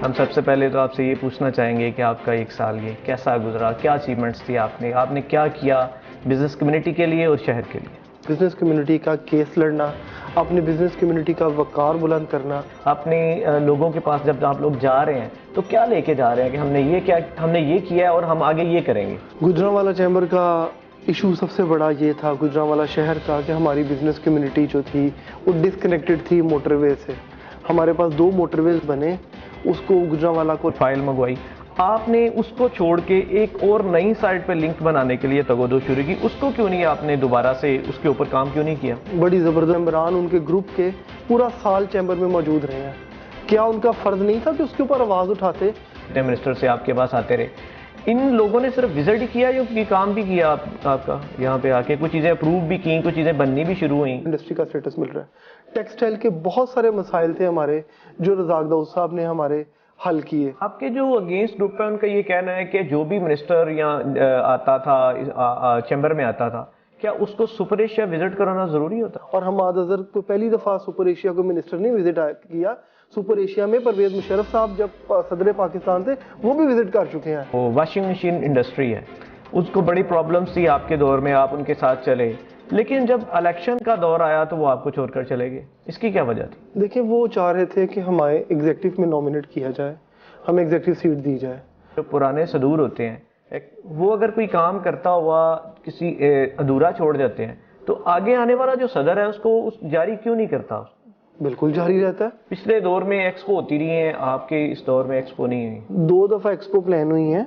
ہم سب سے پہلے تو آپ سے یہ پوچھنا چاہیں گے کہ آپ کا ایک سال یہ کیسا گزرا، کیا اچیومنٹس تھی آپ نے کیا کیا بزنس کمیونٹی کے لیے اور شہر کے لیے؟ بزنس کمیونٹی کا کیس لڑنا، اپنی بزنس کمیونٹی کا وقار بلند کرنا۔ اپنے لوگوں کے پاس جب آپ لوگ جا رہے ہیں تو کیا لے کے جا رہے ہیں کہ ہم نے یہ کیا ہے اور ہم آگے یہ کریں گے؟ گجرانوالہ چیمبر کا ایشو سب سے بڑا یہ تھا، گجرانوالہ شہر کا، کہ ہماری بزنس کمیونٹی جو تھی وہ ڈسکنیکٹڈ تھی موٹر وے سے۔ ہمارے پاس 2 موٹر ویز بنے، اس کو گجرانوالہ کو فائل منگوائی، آپ نے اس کو چھوڑ کے ایک اور نئی سائٹ پہ لنک بنانے کے لیے تگودو شروع کی، اس کو کیوں نہیں آپ نے دوبارہ سے اس کے اوپر کام کیوں نہیں کیا؟ بڑی زبردست ممبران ان کے گروپ کے پورا سال چیمبر میں موجود رہے ہیں، کیا ان کا فرض نہیں تھا کہ اس کے اوپر آواز اٹھاتے؟ منسٹر سے آپ کے پاس آتے رہے، ان لوگوں نے صرف وزٹ ہی کیا یا کوئی کام بھی کیا آپ کا یہاں پہ آ کے؟ کچھ چیزیں اپروو بھی کی، کچھ چیزیں بننی بھی شروع ہوئیں؟ انڈسٹری کا سٹیٹس مل رہا ہے، ٹیکسٹائل کے بہت سارے مسائل تھے ہمارے جو رزاق داؤد صاحب نے ہمارے حل کیے۔ آپ کے جو اگینسٹ گروپ ہے ان کا یہ کہنا ہے کہ جو بھی منسٹر یہاں آتا تھا چیمبر میں آتا تھا، کیا اس کو سپر ایشیا وزٹ کرانا ضروری ہوتا؟ اور ہم آدھر کو پہلی دفعہ سپر ایشیا کو منسٹر نے وزٹ کیا، سپر ایشیا میں پرویز مشرف صاحب جب صدر پاکستان تھے وہ بھی وزٹ کر چکے ہیں۔ وہ واشنگ مشین انڈسٹری ہے، اس کو بڑی پرابلمس تھی آپ کے دور میں، آپ ان کے ساتھ چلے، لیکن جب الیکشن کا دور آیا تو وہ آپ کو چھوڑ کر چلے گئے، اس کی کیا وجہ تھی؟ دیکھیں وہ چاہ رہے تھے کہ ہمیں ایگزیکٹو میں نومینیٹ کیا جائے، ہمیں ایگزیکٹو سیٹ دی جائے۔ جو پرانے صدور ہوتے ہیں وہ اگر کوئی کام کرتا ہوا کسی ادھورا چھوڑ جاتے ہیں تو آگے آنے والا جو صدر ہے اس کو جاری کیوں نہیں کرتا؟ بالکل جاری رہتا ہے۔ پچھلے دور میں ایکسپو ہوتی رہی ہیں، آپ کے اس دور میں ایکسپو نہیں ہوئی؟ 2 دفعہ ایکسپو پلان ہوئی ہیں،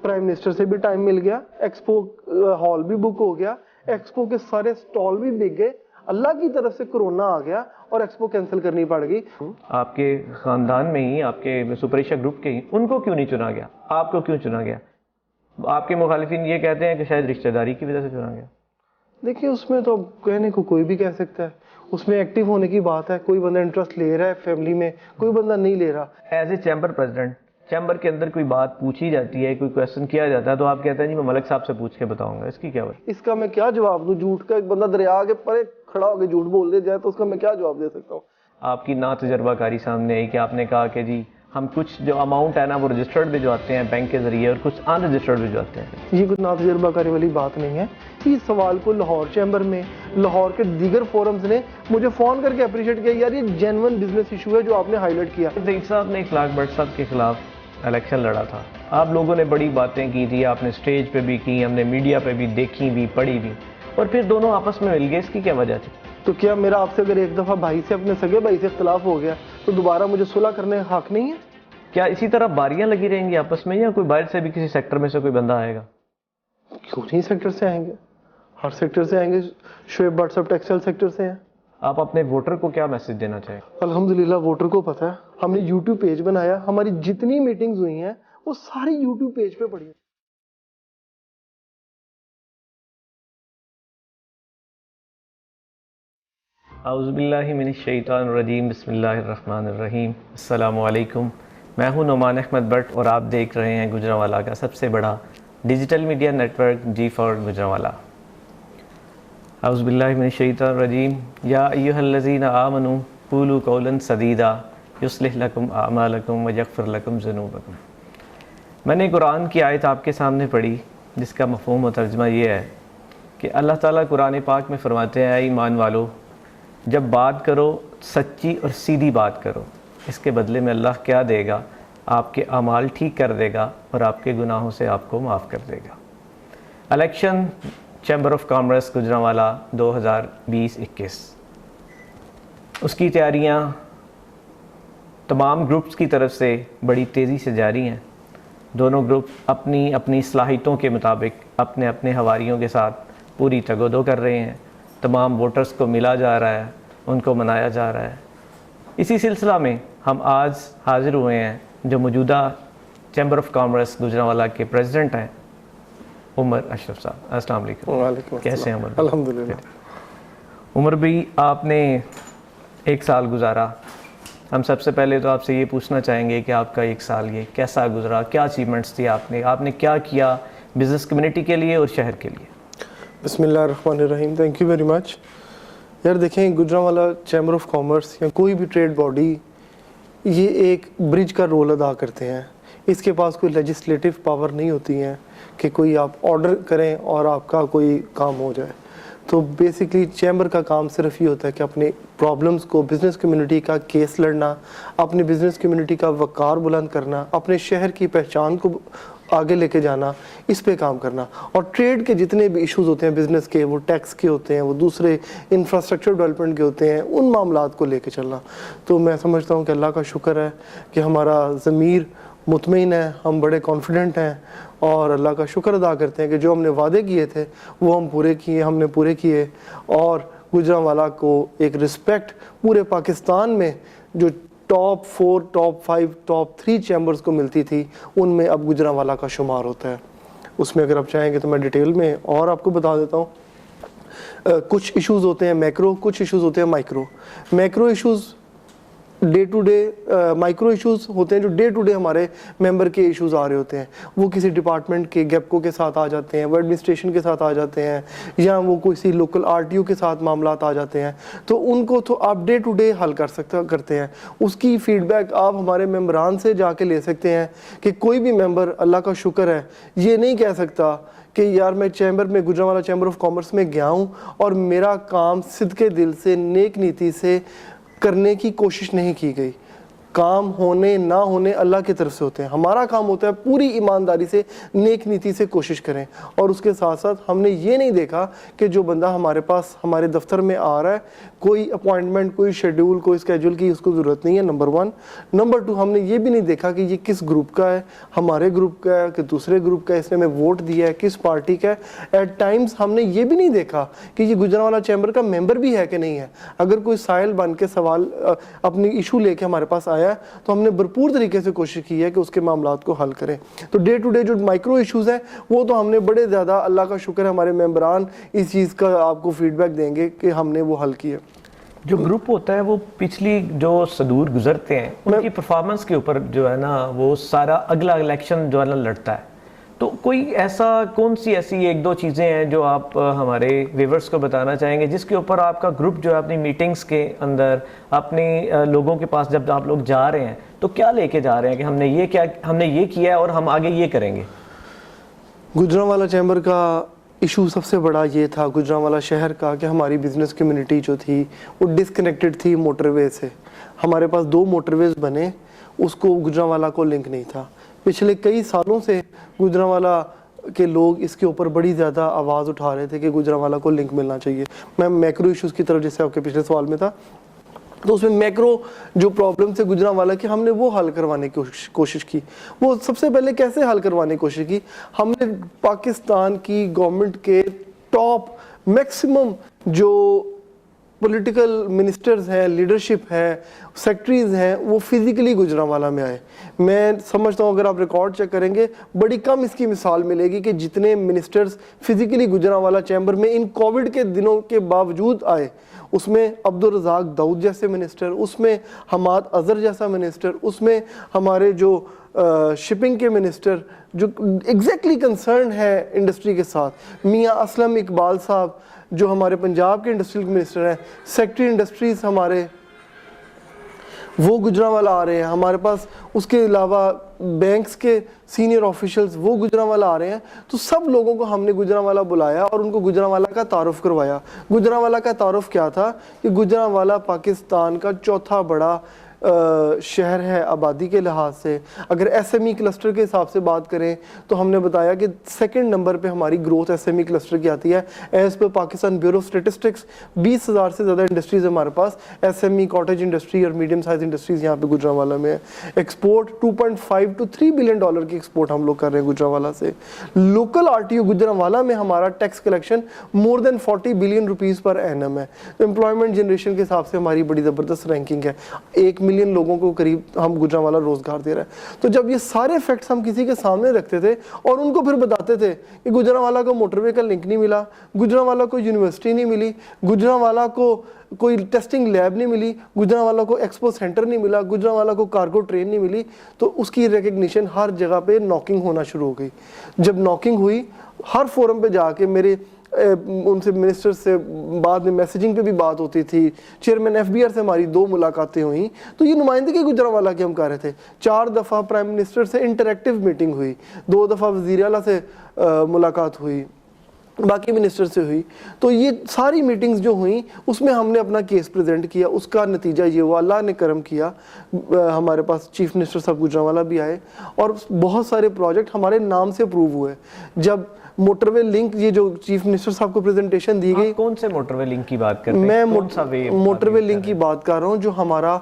پرائم منسٹر سے بھی ٹائم مل گیا، ایکسپو ہال بھی بک ہو گیا، ایکسپو کے سارے سٹال بھی بک گئے، اللہ کی طرف سے کرونا آ گیا اور ایکسپو کینسل کرنی پڑ گئی۔ آپ کے خاندان میں ہی، آپ کے سپر ایشیا گروپ کے ہی، ان کو کیوں نہیں چنا گیا؟ آپ کو کیوں چنا گیا؟ آپ کے مخالفین یہ کہتے ہیں کہ شاید رشتہ داری کی وجہ سے چنا گیا۔ دیکھیں اس میں تو کہنے کو کوئی بھی کہہ سکتا ہے، اس میں ایکٹیو ہونے کی بات ہے، کوئی بندہ انٹرسٹ لے رہا ہے فیملی میں، کوئی بندہ نہیں لے رہا۔ As a chamber president, chamber کے اندر کوئی بات پوچھی جاتی ہے، کوئی کویشچن کیا جاتا ہے تو آپ کہتے ہیں جی میں ملک صاحب سے پوچھ کے بتاؤں گا، اس کی کیا وجہ؟ اس کا میں کیا جواب دوں؟ جھوٹ کا، ایک بندہ دریا کے پرے کھڑا ہو کے جھوٹ بول دے جائے تو اس کا میں کیا جواب دے سکتا ہوں؟ آپ کی نا تجربہ کاری سامنے آئی کہ آپ نے کہا کہ جی ہم کچھ جو اماؤنٹ ہے نا وہ رجسٹرڈ بھجواتے ہیں بینک کے ذریعے اور کچھ ان رجسٹرڈ بھجواتے ہیں۔ یہ کوئی نا تجربہ کاری والی بات نہیں ہے، اس سوال کو لاہور چیمبر میں، لاہور کے دیگر فورمز نے مجھے فون کر کے اپریشیٹ کیا، یار یہ جینون بزنس ایشو ہے جو آپ نے ہائی لائٹ کیا۔ زید صاحب نے اخلاق بٹ صاحب کے خلاف الیکشن لڑا تھا، آپ لوگوں نے بڑی باتیں کی تھی، آپ نے سٹیج پہ بھی کی، ہم نے میڈیا پہ بھی دیکھی بھی پڑھی بھی، اور پھر دونوں آپس میں مل گئے، اس کی کیا وجہ تھی؟ تو کیا میرا آپ سے اگر ایک دفعہ بھائی سے، اپنے سگے بھائی سے اختلاف ہو گیا تو دوبارہ مجھے صلح کرنے کا حق نہیں ہے؟ کیا اسی طرح باریاں لگی رہیں گی آپس میں، یا کوئی باہر سے بھی کسی سیکٹر میں سے کوئی بندہ آئے گا؟ کیوں نہیں سیکٹر سے آئیں گے، ہر سیکٹر سے آئیں گے، شعیب بٹ صاحب ٹیکسٹائل سیکٹر سے ہیں۔ آپ اپنے ووٹر کو کیا میسج دینا چاہیں؟ الحمدللہ ووٹر کو پتہ ہے، ہم نے یوٹیوب پیج بنایا، ہماری جتنی میٹنگز ہوئی ہیں وہ ساری یوٹیوب پیج پہ پڑی ہیں۔ اعوذ باللہ من الشیطان الرجیم، بسم اللہ الرحمن الرحیم۔ السلام علیکم، میں ہوں نعمان احمد بٹ اور آپ دیکھ رہے ہیں گجرانوالہ کا سب سے بڑا digital media network G for Gujranwala. اعوذ باللہ من الشیطان الرجیم، یا ایھا الذین آمنوا قولوا قولا سدیدا یصلح لکم اعمالکم ویغفر لکم ذنوبکم۔ میں نے قرآن کی آیت آپ کے سامنے پڑھی جس کا مفہوم و ترجمہ یہ ہے کہ اللہ تعالیٰ قرآن پاک میں فرماتے ہیں، اے ایمان والو جب بات کرو سچی اور سیدھی بات کرو، اس کے بدلے میں اللہ کیا دے گا؟ آپ کے اعمال ٹھیک کر دے گا اور آپ کے گناہوں سے آپ کو معاف کر دے گا۔ Election chamber of commerce Gujranwala 2020-21، اس کی تیاریاں تمام گروپس کی طرف سے بڑی تیزی سے جاری ہیں۔ دونوں گروپ اپنی اپنی صلاحیتوں کے مطابق اپنے اپنے حواریوں کے ساتھ پوری تگودو کر رہے ہیں، تمام ووٹرز کو ملا جا رہا ہے، ان کو منایا جا رہا ہے۔ اسی سلسلہ میں ہم آج حاضر ہوئے ہیں جو موجودہ چیمبر آف کامرس گجرانوالہ کے پریزیڈنٹ ہیں، عمر اشرف صاحب۔ السلام علیکم۔ وعلیکم السلام۔ کیسے ہیں عمر؟ الحمدللہ۔ عمر بھی آپ نے ایک سال گزارا، ہم سب سے پہلے تو آپ سے یہ پوچھنا چاہیں گے کہ آپ کا ایک سال یہ کیسا گزرا، کیا اچیومنٹس تھی آپ نے کیا کیا بزنس کمیونٹی کے لیے اور شہر کے لیے؟ بسم اللہ الرحمن الرحیم، تھینک یو ویری مچ۔ یار دیکھیں گجرانوالہ چیمبر آف کامرس یا کوئی بھی ٹریڈ باڈی یہ ایک برج کا رول ادا کرتے ہیں. اس کے پاس کوئی لیجسلیٹو پاور نہیں ہوتی ہیں کہ کوئی آپ آرڈر کریں اور آپ کا کوئی کام ہو جائے. تو بیسکلی چیمبر کا کام صرف یہ ہوتا ہے کہ اپنے پرابلمس کو، بزنس کمیونٹی کا کیس لڑنا، اپنی بزنس کمیونٹی کا وقار بلند کرنا، اپنے شہر کی پہچان کو آگے لے کے جانا، اس پہ کام کرنا. اور ٹریڈ کے جتنے بھی ایشوز ہوتے ہیں بزنس کے، وہ ٹیکس کے ہوتے ہیں، وہ دوسرے انفراسٹرکچر ڈیولپمنٹ کے ہوتے ہیں، ان معاملات کو لے کے چلنا. تو میں سمجھتا ہوں کہ اللہ کا شکر ہے کہ ہمارا ضمیر مطمئن ہے، ہم بڑے کانفیڈنٹ ہیں اور اللہ کا شکر ادا کرتے ہیں کہ جو ہم نے وعدے کیے تھے وہ ہم نے پورے کیے. اور گوجرانوالا کو ایک رسپیکٹ پورے پاکستان میں جو ٹاپ 4 ٹاپ 5 ٹاپ 3 چیمبرز کو ملتی تھی، ان میں اب گوجرانوالا کا شمار ہوتا ہے. اس میں اگر آپ چاہیں گے تو میں ڈیٹیل میں اور آپ کو بتا دیتا ہوں. کچھ ایشوز ہوتے ہیں میکرو، کچھ ایشوز ہوتے ہیں micro. Macro issues day to day, micro issues ہوتے ہیں جو ڈے ٹو ڈے ہمارے ممبر کے ایشوز آ رہے ہوتے ہیں. وہ کسی ڈپارٹمنٹ کے گیپکو کے ساتھ آ جاتے ہیں، وہ ایڈمنسٹریشن کے ساتھ آ جاتے ہیں، یا وہ کسی لوکل RTO کے ساتھ معاملات آ جاتے ہیں. تو ان کو تو آپ ڈے ٹو ڈے حل کرتے ہیں. اس کی فیڈ بیک آپ ہمارے ممبران سے جا کے لے سکتے ہیں کہ کوئی بھی ممبر، اللہ کا شکر ہے، یہ نہیں کہہ سکتا کہ یار میں چیمبر میں، گوجرانوالا چیمبر آف کامرس میں گیا ہوں اور میرا کام صدقے دل سے، نیک نیتی سے کرنے کی کوشش نہیں کی گئی. کام ہونے نہ ہونے اللہ کی طرف سے ہوتے ہیں. ہمارا کام ہوتا ہے پوری ایمانداری سے، نیک نیتی سے کوشش کریں. اور اس کے ساتھ ساتھ ہم نے یہ نہیں دیکھا کہ جو بندہ ہمارے پاس ہمارے دفتر میں آ رہا ہے، کوئی اپوائنٹمنٹ، کوئی شیڈیول، کوئی اسکیجول کی اس کو ضرورت نہیں ہے، نمبر 1. نمبر 2، ہم نے یہ بھی نہیں دیکھا کہ یہ کس گروپ کا ہے، ہمارے گروپ کا ہے کہ دوسرے گروپ کا ہے، اس نے ہمیں ووٹ دیا ہے، کس پارٹی کا ہے. ایٹ ٹائمز ہم نے یہ بھی نہیں دیکھا کہ یہ گوجرانوالا چیمبر کا ممبر بھی ہے کہ نہیں ہے. اگر کوئی سائل بن کے سوال اپنی ایشو لے کے ہمارے پاس آیا تو ہم نے بھرپور طریقے سے کوشش کی ہے کہ اس کے معاملات کو حل کریں. تو ڈے ٹو ڈے جو مائکرو ایشوز ہیں وہ تو ہم نے بڑے زیادہ، اللہ کا شکر ہے، ہمارے ممبران اس چیز کا آپ کو فیڈ بیک دیں گے کہ ہم نے وہ حل کیا. جو گروپ ہوتا ہے وہ پچھلی جو صدور گزرتے ہیں ان کی پرفارمنس کے اوپر جو ہے نا وہ سارا اگلا الیکشن جو ہے نا لڑتا ہے. تو کوئی کون سی ایسی 1-2 چیزیں ہیں جو آپ ہمارے ویورز کو بتانا چاہیں گے جس کے اوپر آپ کا گروپ جو ہے اپنی میٹنگز کے اندر، اپنی لوگوں کے پاس جب آپ لوگ جا رہے ہیں تو کیا لے کے جا رہے ہیں کہ ہم نے یہ کیا ہے اور ہم آگے یہ کریں گے؟ گوجرانوالا چیمبر کا ایشو سب سے بڑا یہ تھا، گوجرانوالا شہر کا، کہ ہماری بزنس کمیونٹی جو تھی وہ ڈسکنیکٹڈ تھی موٹر وے سے. ہمارے پاس 2 موٹر ویز بنے، اس کو گوجرانوالا کو لنک نہیں تھا. پچھلے کئی سالوں سے گوجرانوالا کے لوگ اس کے اوپر بڑی زیادہ آواز اٹھا رہے تھے کہ گوجرانوالا کو لنک ملنا چاہیے. میں میکرو ایشوز کی طرف، جیسے آپ کے پچھلے سوال میں تھا، تو اس میں میکرو جو پرابلم تھے گوجرانوالا کی، ہم نے وہ حل کروانے کی کوشش کی. وہ سب سے پہلے کیسے حل کروانے کی کوشش کی؟ ہم نے پاکستان کی گورنمنٹ کے ٹاپ میکسیمم جو پولیٹیکل منسٹرز ہیں، لیڈرشپ ہے، سیکٹریز ہیں، وہ فزیکلی گوجرانوالا میں آئے. میں سمجھتا ہوں اگر آپ ریکارڈ چیک کریں گے بڑی کم اس کی مثال ملے گی کہ جتنے منسٹرز فزیکلی گوجرانوالا چیمبر میں ان کووڈ کے دنوں کے باوجود آئے. اس میں عبدالرزاق داؤد جیسے منسٹر، اس میں حماد اظہر جیسا منسٹر، اس میں ہمارے جو شپنگ کے منسٹر جو ایگزیکٹلی کنسرن ہے انڈسٹری کے ساتھ، میاں اسلم اقبال صاحب جو ہمارے پنجاب کے انڈسٹریل منسٹر ہیں، سیکٹری انڈسٹریز ہمارے، وہ گوجرانوالا آ رہے ہیں ہمارے پاس. اس کے علاوہ بینکس کے سینئر آفیشلز وہ گوجرانوالا آ رہے ہیں. تو سب لوگوں کو ہم نے گوجرانوالا بلایا اور ان کو گوجرانوالا کا تعارف کروایا. گوجرانوالا کا تعارف کیا تھا کہ گوجرانوالا پاکستان کا 4تھا بڑا شہر ہے آبادی کے لحاظ سے. اگر SME کلسٹر کے حساب سے بات کریں تو ہم نے بتایا کہ 2nd نمبر پہ ہماری گروتھ SME کلسٹر کی آتی ہے. As per Pakistan bureau statistics 20,000 سے زیادہ انڈسٹریز ہمارے پاس SME کاٹیج انڈسٹری اور میڈیم سائز انڈسٹریز یہاں پہ گوجرانوالا میں ہے. ایکسپورٹ 2.5 to 3 بلین ڈالر کی ایکسپورٹ ہم لوگ کر رہے ہیں گوجرانوالا سے. لوکل RTO گوجرانوالا میں ہمارا ٹیکس کلیکشن مور دین 40 بلین روپیز پر اینم ہے. امپلائمنٹ جنریشن کے حساب سے ہماری بڑی زبردست رینکنگ ہے. 1 ملین لوگوں کو قریب ہم گوجرانوالا روزگار دے رہے ہیں. تو جب یہ سارے فیکٹس ہم کسی کے سامنے رکھتے تھے اور ان کو پھر بتاتے تھے کہ گوجرانوالا کو موٹر وے کا لنک نہیں ملا، گوجرانوالا کو یونیورسٹی نہیں ملی، گوجرانوالا کو کوئی ٹیسٹنگ لیب نہیں ملی، گوجرانوالا کو ایکسپو سینٹر نہیں ملا، گوجرانوالا کو کارگو ٹرین نہیں ملی، تو اس کی ریکگنیشن ہر جگہ پہ ناکنگ ہونا شروع ہو گئی. جب ناکنگ ہوئی ہر فورم پہ جا کے میرے ان سے منسٹر سے بعد میں میسیجنگ پہ بھی بات ہوتی تھی, چیئرمین FBR سے ہماری 2 ملاقاتیں ہوئیں. تو یہ نمائندگی گجرانوالہ کی ہم کر رہے تھے. 4 دفعہ پرائم منسٹر سے انٹریکٹیو میٹنگ ہوئی, 2 دفعہ وزیر اعلیٰ سے ملاقات ہوئی, باقی منسٹر سے ہوئی. تو یہ ساری میٹنگز جو ہوئیں اس میں ہم نے اپنا کیس پریزنٹ کیا. اس کا نتیجہ یہ ہوا, اللہ نے کرم کیا, ہمارے پاس چیف منسٹر صاحب گجرانوالہ بھی آئے اور بہت سارے پروجیکٹ ہمارے نام سے اپروو ہوئے. جب موٹر وے لنک, یہ جو چیف منسٹر صاحب کو پریزنٹیشن دی گئی, کون سے موٹر وے لنک کی بات کرتے ہیں؟ میں موٹر وے لنک کی بات کر رہا ہوں جو ہمارا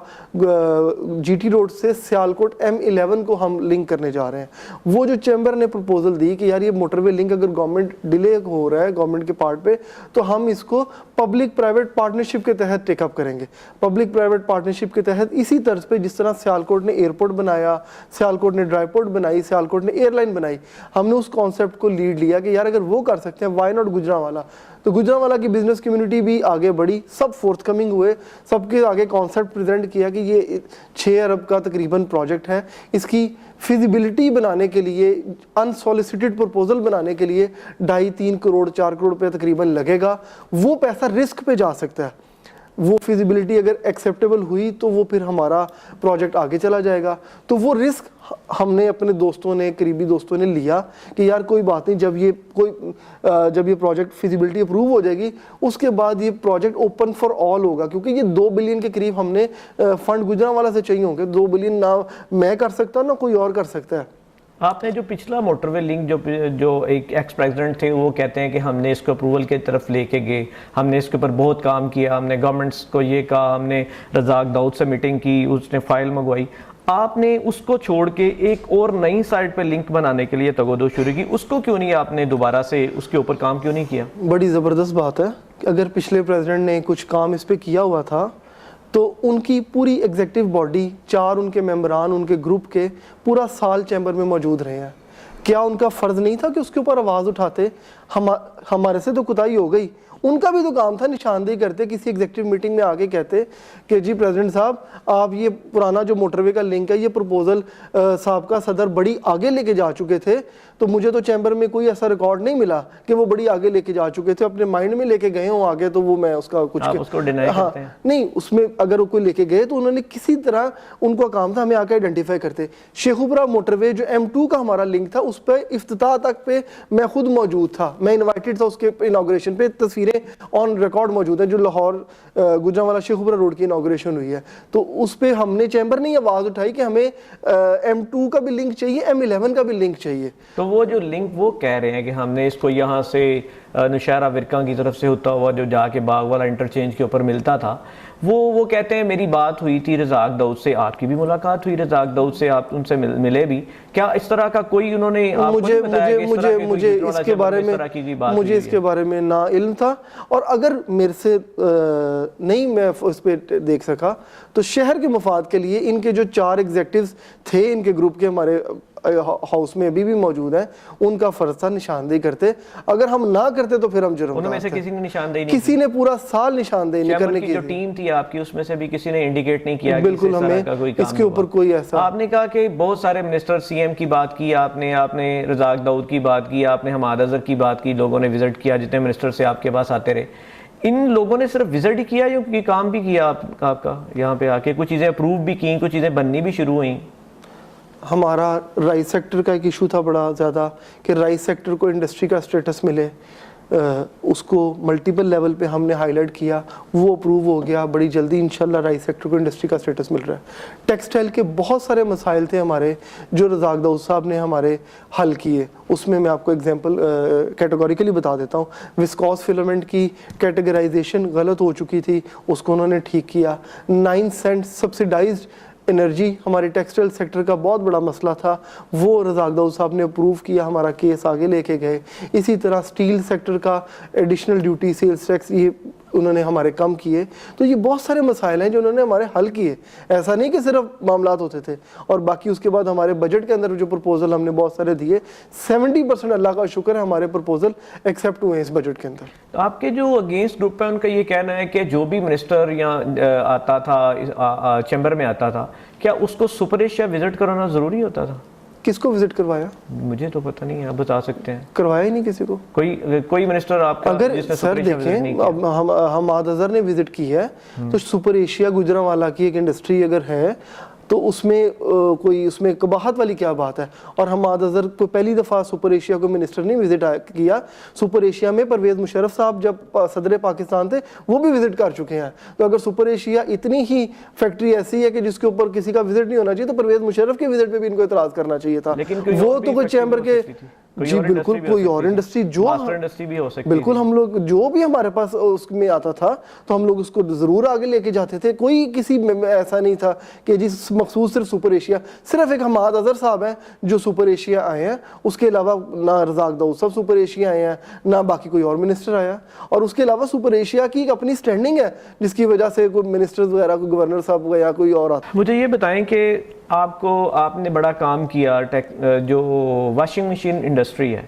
GT روڈ سے سیالکوٹ M11 کو ہم لنک کرنے جا رہے ہیں. وہ جو چیمبر نے پروپوزل دی کہ یار یہ موٹر وے لنک اگر گورنمنٹ ڈیلے ہو رہا ہے گورنمنٹ کے پارٹ پہ, تو ہم اس کو پبلک پرائیویٹ پارٹنرشپ کے تحت ٹیک اپ کریں گے. پبلک پرائیویٹ پارٹنرشپ کے تحت اسی طرز پہ جس طرح سیالکوٹ نے ایئرپورٹ بنایا, سیالکوٹ نے ڈرائی پورٹ بنائی, سیالکوٹ نے ایئر لائن بنائی, ہم نے اس کانسیپٹ کو لیڈ لیا کہ یار اگر وہ کر سکتے ہیں وائی ناٹ گجرانوالہ. تو گجرانوالہ کی بزنس کمیونٹی بھی آگے بڑھی, سب فورتھ کمنگ ہوئے, سب کے آگے کانسیپٹ پریزنٹ کیا کہ یہ 6 ارب کا تقریباً پروجیکٹ ہے. اس کی فیزیبلٹی بنانے کے لیے, انسولیسیٹڈ پرپوزل بنانے کے لیے 2.5-3 کروڑ 4 کروڑ روپے تقریباً لگے گا. وہ پیسہ رسک پہ جا سکتا ہے. وہ فیزیبلٹی اگر ایکسیپٹیبل ہوئی تو وہ پھر ہمارا پروجیکٹ آگے چلا جائے گا. تو وہ رسک ہم نے اپنے دوستوں نے, قریبی دوستوں نے لیا کہ یار کوئی بات نہیں, جب یہ پروجیکٹ فیزیبلٹی اپروو ہو جائے گی اس کے بعد یہ پروجیکٹ اوپن فار آل ہوگا, کیونکہ یہ 2 بلین کے قریب ہم نے فنڈ گجرانوالہ سے چاہیے ہوں گے. 2 بلین نہ میں کر سکتا نہ کوئی اور کر سکتا ہے. آپ نے جو پچھلا موٹر وے لنک جو ایک ایکس پریزیڈنٹ تھے وہ کہتے ہیں کہ ہم نے اس کو اپروول کی طرف لے کے گئے, ہم نے اس کے اوپر بہت کام کیا, ہم نے گورنمنٹس کو یہ کہا, ہم نے رزاق داؤد سے میٹنگ کی, اس نے فائل منگوائی. آپ نے اس کو چھوڑ کے ایک اور نئی سائٹ پہ لنک بنانے کے لیے تگودو شروع کی, اس کو کیوں نہیں آپ نے دوبارہ سے اس کے اوپر کام کیوں نہیں کیا؟ بڑی زبردست بات ہے. اگر پچھلے پریزیڈنٹ نے کچھ کام اس پہ کیا ہوا تھا تو ان کی پوری ایگزیکٹو باڈی, 4 ان کے ممبران ان کے گروپ کے پورا سال چیمبر میں موجود رہے ہیں. کیا ان کا فرض نہیں تھا کہ اس کے اوپر آواز اٹھاتے؟ ہمارے سے تو کوتاہی ہو گئی, ان کا بھی تو کام تھا نشاندہی کرتے, کسی ایگزیکٹو میٹنگ میں آگے کہتے کہ جی پریزیڈنٹ صاحب آپ یہ پرانا جو موٹر وے کا لنک ہے یہ پروپوزل سابقہ صدر بڑی آگے لے کے جا چکے تھے, تو مجھے تو چیمبر میں کوئی ایسا ریکارڈ نہیں ملا کہ وہ بڑی آگے لے کے جا چکے تھے, اپنے مائنڈ میں لے کے گئے ہوں آگے, تو وہ میں اس کا کچھ اس کو ڈینائی کرتے ہیں. نہیں, اس میں اگر وہ کوئی لے کے گئے تو انہوں نے کسی طرح, ان کا کام تھا ہمیں آ کے آئیڈینٹیفائی کرتے. شیخوپورہ موٹر وے جو M2 کا ہمارا لنک تھا اس پہ افتتاح تک پہ میں خود موجود تھا, میں انوائٹڈ تھا اس کے انوگریشن پہ, تصویریں آن ریکارڈ موجود ہیں جو لاہور گجرانوالہ شیخوپورہ روڈ کی انوگریشن ہوئی ہے. تو اس پہ ہم نے چیمبر نے یہ آواز اٹھائی کہ ہمیں M2 کا بھی لنک چاہیے, M11 کا بھی لنک چاہیے. تو وہ جو لنک وہ کہہ رہے ہیں کہ ہم نے اس کو یہاں سے نوشہرہ ورکاں کی طرف سے ہوتا ہوا جو جا کے باغ والا انٹرچینج کے اوپر ملتا تھا, وہ کہتے ہیں میری بات ہوئی تھی رزاق داؤد سے, آپ کی بھی ملاقات ہوئی رزاق داؤد سے, آپ ان سے ملے بھی, کیا اس طرح کا کوئی انہوں نے آپ کو نہیں بتایا کہ اس طرح مجھے اس کے بارے میں نا علم تھا, اور اگر میرے سے نہیں میں اس پہ دیکھ سکا تو شہر کے مفاد کے لیے ان کے جو 4 ایگزیکٹیوز تھے ان کے گروپ کے ہمارے ہاؤس میں ابھی بھی موجود ہیں, ان کا فرض تھا نشاندہی کرتے. اگر ہم نہ کرتے تو پھر ہم جرم ان میں سے کسی نے نشاندہی نہیں, کسی نے پورا سال نشاندہی نہیں کرنے کی. جو ٹیم تھی آپ کی اس میں سے بھی کسی نے انڈیکیٹ نہیں کیا بالکل ہمیں اس کے اوپر کوئی ایسا. آپ نے کہا کہ بہت سارے منسٹر CM کی بات کی آپ نے رزاق داؤد کی بات کی, آپ نے حماد اظہر کی بات کی, لوگوں نے وزٹ کیا جتنے منسٹر سے آپ کے پاس آتے رہے. ان لوگوں نے صرف وزٹ ہی کیا یا کام بھی کیا آپ کا یہاں پہ آ کے, کچھ چیزیں اپروو بھی کی, کچھ چیزیں بننی بھی شروع ہوئیں؟ ہمارا رائس سیکٹر کا ایک ایشو تھا بڑا زیادہ کہ رائس سیکٹر کو انڈسٹری کا سٹیٹس ملے, اس کو ملٹیپل لیول پہ ہم نے ہائی لائٹ کیا, وہ اپروو ہو گیا. بڑی جلدی انشاءاللہ رائس سیکٹر کو انڈسٹری کا سٹیٹس مل رہا ہے. ٹیکسٹائل کے بہت سارے مسائل تھے ہمارے جو رزاق داؤد صاحب نے ہمارے حل کیے. اس میں آپ کو ایگزامپل کیٹیگوریکلی بتا دیتا ہوں. وسکوس فلامنٹ کی کیٹیگرائزیشن غلط ہو چکی تھی, اس کو انہوں نے ٹھیک کیا. 9 سینٹ سبسیڈائزڈ انرجی ہمارے ٹیکسٹائل سیکٹر کا بہت بڑا مسئلہ تھا, وہ رزاق داؤد صاحب نے اپروو کیا, ہمارا کیس آگے لے کے گئے. اسی طرح سٹیل سیکٹر کا ایڈیشنل ڈیوٹی, سیلز ٹیکس, یہ انہوں نے ہمارے کم کیے. تو یہ بہت سارے مسائل ہیں جو انہوں نے ہمارے حل کیے. ایسا نہیں کہ صرف معاملات ہوتے تھے. اور باقی اس کے بعد ہمارے بجٹ کے اندر جو پرپوزل ہم نے بہت سارے دیے, 70% اللہ کا شکر ہے ہمارے پرپوزل ایکسیپٹ ہوئے ہیں اس بجٹ کے اندر. تو آپ کے جو اگینسٹ گروپ ہے ان کا یہ کہنا ہے کہ جو بھی منسٹر یہاں آتا تھا چیمبر میں آتا تھا, کیا اس کو سپرش یا وزٹ کرانا ضروری ہوتا تھا؟ کس کو وزٹ کروایا؟ مجھے تو پتہ نہیں ہے, آپ بتا سکتے ہیں. کروایا ہی نہیں کسی کو. کوئی منسٹر آپ کا اگر سر دیکھیں اب حماد اظہر نے وزٹ کی ہے تو سپر ایشیا گجرانوالہ کی ایک انڈسٹری اگر ہے تو اس میں کوئی اس میں قباحت والی کیا بات ہے؟ اور حماد اظہر کو پہلی دفعہ سپر ایشیا کو منسٹر نے وزٹ کیا. سپر ایشیا میں پرویز مشرف صاحب جب صدر پاکستان تھے وہ بھی وزٹ کر چکے ہیں. تو اگر سپر ایشیا اتنی ہی فیکٹری ایسی ہے کہ جس کے اوپر کسی کا وزٹ نہیں ہونا چاہیے تو پرویز مشرف کے وزٹ پہ بھی ان کو اعتراض کرنا چاہیے تھا. وہ تو کوئی چیمبر کے جی بالکل کوئی اور انڈسٹری جو بالکل ہم لوگ جو بھی ہمارے پاس اس میں آتا تھا تو ہم لوگ اس کو ضرور آگے لے کے جاتے تھے. کوئی کسی ایسا نہیں تھا کہ جس مخصوص صرف سپر ایشیا, صرف ایک حماد اظہر صاحب ہیں جو سپر ایشیا آئے ہیں. اس کے علاوہ نہ رزاق داؤد صاحب سپر ایشیا آئے ہیں, نہ باقی کوئی اور منسٹر آیا. اور اس کے علاوہ سپر ایشیا کی ایک اپنی سٹینڈنگ ہے جس کی وجہ سے کوئی منسٹرز وغیرہ کوئی گورنر صاحب یا کوئی اور آتا. مجھے یہ بتائیں کہ آپ نے بڑا کام کیا, جو واشنگ مشین انڈسٹری ہے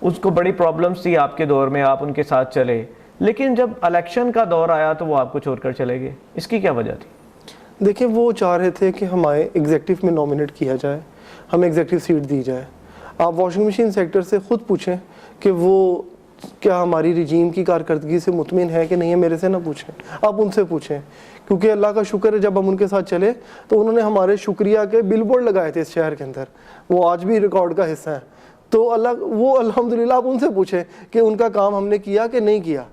اس کو بڑی پرابلمس تھی آپ کے دور میں, آپ ان کے ساتھ چلے, لیکن جب الیکشن کا دور آیا تو وہ آپ کو چھوڑ کر چلے گئے. اس کی کیا وجہ تھی؟ دیکھیں وہ چاہ رہے تھے کہ ہمیں ایگزیکٹو میں نومینیٹ کیا جائے, ہمیں ایگزیکٹو سیٹ دی جائے. آپ واشنگ مشین سیکٹر سے خود پوچھیں کہ وہ کیا ہماری رجیم کی کارکردگی سے مطمئن ہے کہ نہیں ہے. میرے سے نہ پوچھیں, آپ ان سے پوچھیں. کیونکہ اللہ کا شکر ہے جب ہم ان کے ساتھ چلے تو انہوں نے ہمارے شکریہ کے بل بورڈ لگائے تھے اس شہر کے اندر, وہ آج بھی ریکارڈ کا حصہ ہیں. تو وہ الحمدللہ آپ ان سے پوچھیں کہ ان کا کام ہم نے کیا کہ نہیں کیا,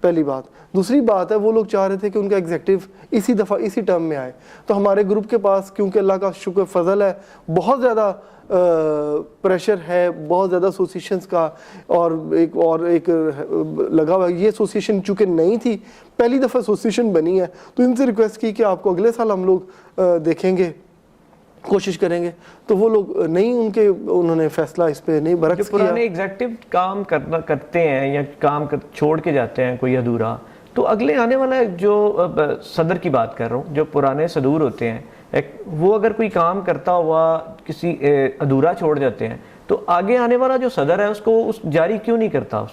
پہلی بات. دوسری بات ہے وہ لوگ چاہ رہے تھے کہ ان کا ایگزیکٹو اسی دفعہ اسی ٹرم میں آئے. تو ہمارے گروپ کے پاس کیونکہ اللہ کا شکر فضل ہے بہت زیادہ پریشر ہے, بہت زیادہ ایسوسیشنز کا, اور ایک لگا ہوا. یہ ایسوسیشن چونکہ نہیں تھی, پہلی دفعہ ایسوسیشن بنی ہے, تو ان سے ریکویسٹ کی کہ آپ کو اگلے سال ہم لوگ دیکھیں گے, کوشش کریں گے. تو وہ لوگ نہیں, انہوں نے فیصلہ اس پہ نہیں برعکس کیا. پرانے ایگزیکٹو کام کرتے ہیں یا کام چھوڑ کے جاتے ہیں کوئی ادھورا, تو اگلے آنے والا جو صدر کی بات کر رہا ہوں, جو پرانے صدور ہوتے ہیں وہ اگر کوئی کام کرتا ہوا کسی ادھورا چھوڑ جاتے ہیں تو آگے آنے والا جو صدر ہے اس کو جاری کیوں نہیں کرتا؟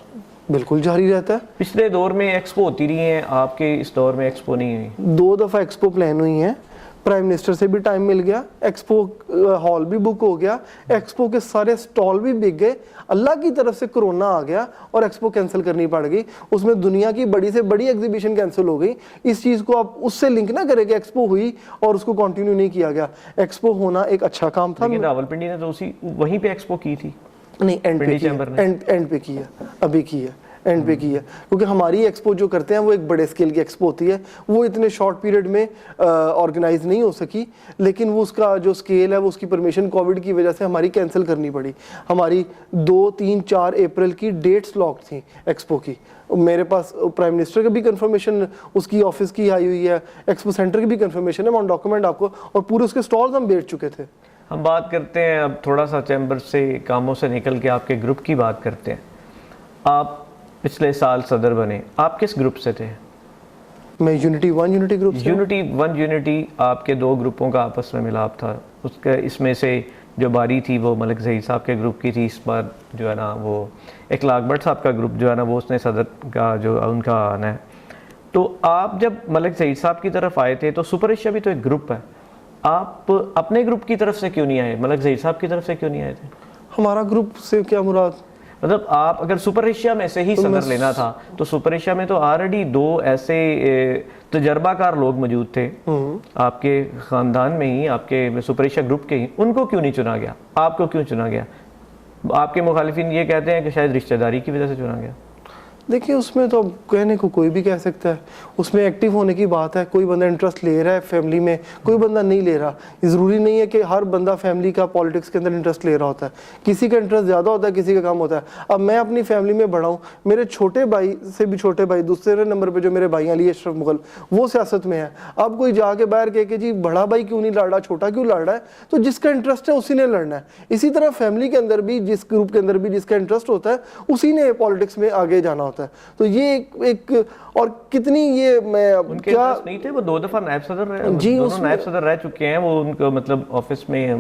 بالکل جاری رہتا ہے. پچھلے دور میں ایکسپو ہوتی رہی ہیں, آپ کے اس دور میں ایکسپو نہیں ہوئی. 2 دفعہ ایکسپو پلان ہوئی ہیں, پرائم منسٹر سے بھی ٹائم مل گیا, ایکسپو ہال بھی بک ہو گیا, ایکسپو کے سارے سٹال بھی بک گئے. اللہ کی طرف سے کرونا آ گیا اور ایکسپو کینسل کرنی پڑ گئی. اس میں دنیا کی بڑی سے بڑی ایگزیبیشن کینسل ہو گئی. اس چیز کو آپ اس سے لنک نہ کریں کہ ایکسپو ہوئی اور اس کو کنٹینیو نہیں کیا گیا. ایکسپو ہونا ایک اچھا کام تھا. لیکن راولپنڈی نے تو وہیں پہ ایکسپو کی تھی. نہیں, اینڈ پہ کی ہے, ابھی کی ہے, اینڈ پہ کی ہے. کیونکہ ہماری ایکسپو جو کرتے ہیں وہ ایک بڑے اسکیل کی ایکسپو ہوتی ہے, وہ اتنے شارٹ پیریڈ میں آرگنائز نہیں ہو سکی. لیکن وہ اس کا جو اسکیل ہے وہ اس کی پرمیشن کووڈ کی وجہ سے ہماری کینسل کرنی پڑی. ہماری 2, 3, 4 اپریل کی ڈیٹس لاک تھیں ایکسپو کی. میرے پاس پرائم منسٹر کی بھی کنفرمیشن اس کی آفس کی آئی ہوئی ہے, ایکسپو سینٹر کی بھی کنفرمیشن ہے, آن ڈاکومنٹ آپ کو, اور پورے اس کے سٹالز ہم بیچ چکے تھے. ہم بات کرتے ہیں اب تھوڑا سا چیمبر سے کاموں سے نکل کے آپ کے گروپ کی بات کرتے ہیں. آپ پچھلے سال صدر بنے, آپ کس گروپ سے تھے؟ میں یونٹی 1 یونٹی گروپ سے. یونٹی آپ کے 2 گروپوں کا آپس میں ملاپ تھا. اس میں سے جو باری تھی وہ ملک ظہیر صاحب کے گروپ کی تھی. اس بار جو ہے نا وہ اخلاق بٹ صاحب کا گروپ جو ہے نا وہ اس نے صدر کا جو ان کا آنا ہے. تو آپ جب ملک ظہیر صاحب کی طرف آئے تھے تو سپر ایشیا بھی تو ایک گروپ ہے, آپ اپنے گروپ کی طرف سے کیوں نہیں آئے, ملک ظہیر صاحب کی طرف سے کیوں نہیں آئے تھے؟ ہمارا گروپ سے کیا مراد؟ مطلب آپ اگر سپر ایشیا میں سے ہی صدر لینا تھا تو سپر ایشیا میں تو آلریڈی 2 ایسے تجربہ کار لوگ موجود تھے آپ کے خاندان میں ہی, آپ کے سپر ایشیا گروپ کے ہی. ان کو کیوں نہیں چنا گیا, آپ کو کیوں چنا گیا؟ آپ کے مخالفین یہ کہتے ہیں کہ شاید رشتہ داری کی وجہ سے چنا گیا. دیکھیں اس میں تو کہنے کو کوئی بھی کہہ سکتا ہے, اس میں ایکٹیو ہونے کی بات ہے. کوئی بندہ انٹرسٹ لے رہا ہے فیملی میں, کوئی بندہ نہیں لے رہا. ضروری نہیں ہے کہ ہر بندہ فیملی کا پالیٹکس کے اندر انٹرسٹ لے رہا ہوتا ہے. کسی کا انٹرسٹ زیادہ ہوتا ہے, کسی کا کم ہوتا ہے. اب میں اپنی فیملی میں بڑا ہوں, میرے چھوٹے بھائی سے بھی چھوٹے بھائی, دوسرے نمبر پہ جو میرے بھائی علی اشرف مغل, وہ سیاست میں ہے. اب کوئی جا کے باہر کہے کہ جی بڑا بھائی کیوں نہیں لڑ رہا, چھوٹا کیوں لڑ رہا ہے, تو جس کا انٹرسٹ ہے اسی نے لڑنا ہے. اسی طرح فیملی کے اندر بھی جس گروپ کے اندر بھی جس کا انٹرسٹ ہوتا ہے اسی نے پالیٹکس میں آگے جانا ہوتا ہے. ہوتا ہے. تو یہ ایک اور کتنی یہ میں کیا نہیں تھے وہ 2 دفعہ نائب صدر رہے, دونوں نائب صدر رہ چکے ہیں وہ ان کو مطلب آفس میں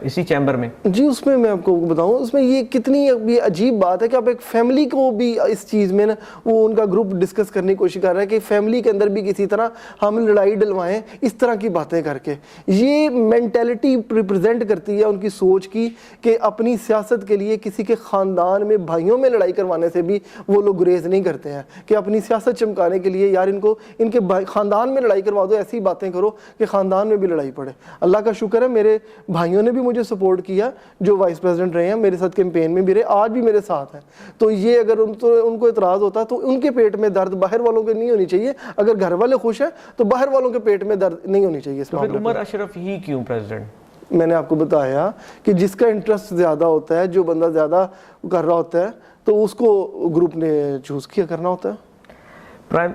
اسی چیمبر میں. جی اس میں آپ کو بتاؤں اس میں یہ کتنی عجیب بات ہے کہ آپ ایک فیملی کو بھی اس چیز میں نا وہ ان کا گروپ ڈسکس کرنے کی کوشش کر رہا ہے کہ فیملی کے اندر بھی کسی طرح ہم لڑائی ڈلوائیں اس طرح کی باتیں کر کے. یہ مینٹیلٹی ریپرزینٹ کرتی ہے ان کی سوچ کی کہ اپنی سیاست کے لیے کسی کے خاندان میں بھائیوں میں لڑائی کروانے سے بھی وہ لوگ گریز نہیں کرتے ہیں کہ اپنی سیاست چمکانے کے لیے یار ان کے خاندان میں لڑائی کروا دو, ایسی باتیں کرو کہ خاندان میں بھی لڑائی پڑے. اللہ کا شکر ہے میرے بھائیوں نے بھی مجھے سپورٹ کیا جو وائس پریزیڈنٹ رہے ہیں, میرے ساتھ کیمپین میں بھی رہے, آج بھی میرے ساتھ ہیں. تو یہ اگر ان کو اعتراض ہوتا تو ان کے پیٹ میں درد باہر والوں کے نہیں ہونی چاہیے. اگر گھر والے خوش ہیں تو باہر والوں کے پیٹ میں درد نہیں ہونی چاہیے. اس معاملے عمر اشرف ہی کیوں پریزیڈنٹ؟ میں نے آپ کو بتایا کہ جس کا انٹرسٹ زیادہ ہوتا ہے, جو بندہ زیادہ کر رہا ہوتا ہے تو اس کو گروپ نے چوز کیا کرنا ہوتا ہے.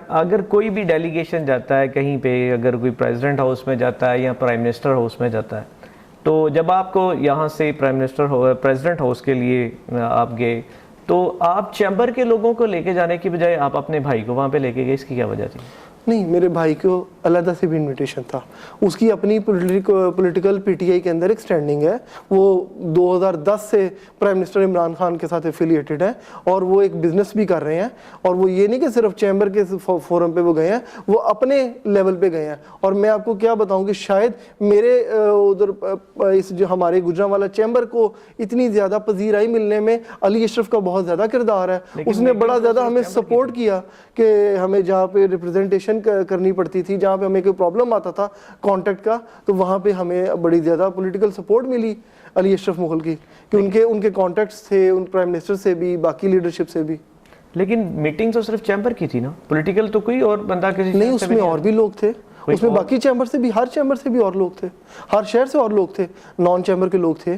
اگر کوئی بھی ڈیلیگیشن جاتا ہے کہیں پہ, اگر کوئی پریزیڈنٹ ہاؤس میں جاتا ہے یا پرائم منسٹر ہاؤس میں جاتا ہے, تو جب آپ کو یہاں سے پریزیڈنٹ ہاؤس کے لیے آپ گئے تو آپ چیمبر کے لوگوں کو لے کے جانے کی بجائے آپ اپنے بھائی کو وہاں پہ لے کے گئے, اس کی کیا وجہ تھی؟ نہیں, میرے بھائی کو علیحدہ سے بھی انویٹیشن تھا. اس کی اپنی پولیٹیکل پی ٹی آئی کے اندر ایک سٹینڈنگ ہے. وہ 2010 سے پرائم منسٹر عمران خان کے ساتھ ایفیلیٹڈ ہے اور وہ ایک بزنس بھی کر رہے ہیں. اور وہ یہ نہیں کہ صرف چیمبر کے فورم پہ وہ گئے ہیں, وہ اپنے لیول پہ گئے ہیں. اور میں آپ کو کیا بتاؤں کہ شاید میرے ادھر اس جو ہمارے گجرانوالہ چیمبر کو اتنی زیادہ پذیرائی ملنے میں علی اشرف کا بہت زیادہ کردار ہے. اس نے بڑا زیادہ ہمیں سپورٹ کیا کہ ہمیں جہاں پہ ریپرزنٹیشن کرنی پڑتی تھی, جہاں پہ ہمیں کوئی پرابلم آتا تھا کانٹیکٹ کا, تو وہاں پہ ہمیں بڑی زیادہ پولیٹیکل سپورٹ ملی علی اشرف مغل کی کہ ان کے کانٹیکٹس تھے ان پرائم منسٹر سے بھی, باقی لیڈرشپ سے بھی. لیکن میٹنگ تو صرف چیمبر کی تھی نا, پولیٹیکل تو کوئی اور بندہ کسی نہیں, اس میں اور بھی لوگ تھے. اس میں باقی چیمبر سے بھی, ہر چیمبر سے بھی اور لوگ تھے, ہر شہر سے اور لوگ تھے, نان چیمبر کے لوگ تھے,